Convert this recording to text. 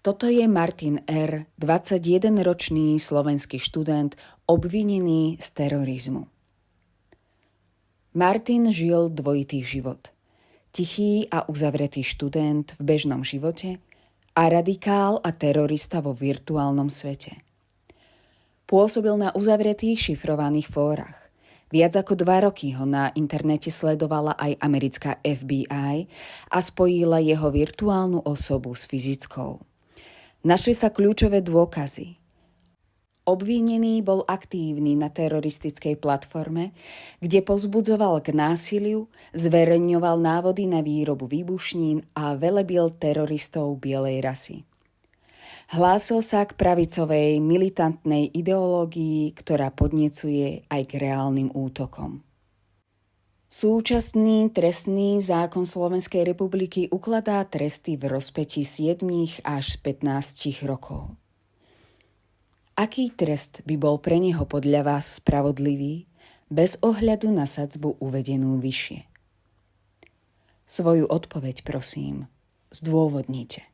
Toto je Martin R., 21-ročný slovenský študent, obvinený z terorizmu. Martin žil dvojitý život. Tichý a uzavretý študent v bežnom živote a radikál a terorista vo virtuálnom svete. Pôsobil na uzavretých šifrovaných fórach. Viac ako 2 roky ho na internete sledovala aj americká FBI a spojila jeho virtuálnu osobu s fyzickou. Našli sa kľúčové dôkazy. Obvinený bol aktívny na teroristickej platforme, kde povzbudzoval k násiliu, zverejňoval návody na výrobu výbušnín a velebil teroristov bielej rasy. Hlásil sa k pravicovej militantnej ideológii, ktorá podnecuje aj k reálnym útokom. Súčasný trestný zákon Slovenskej republiky ukladá tresty v rozpätí 7 až 15 rokov. Aký trest by bol pre neho podľa vás spravodlivý, bez ohľadu na sadzbu uvedenú vyššie? Svoju odpoveď prosím zdôvodnite.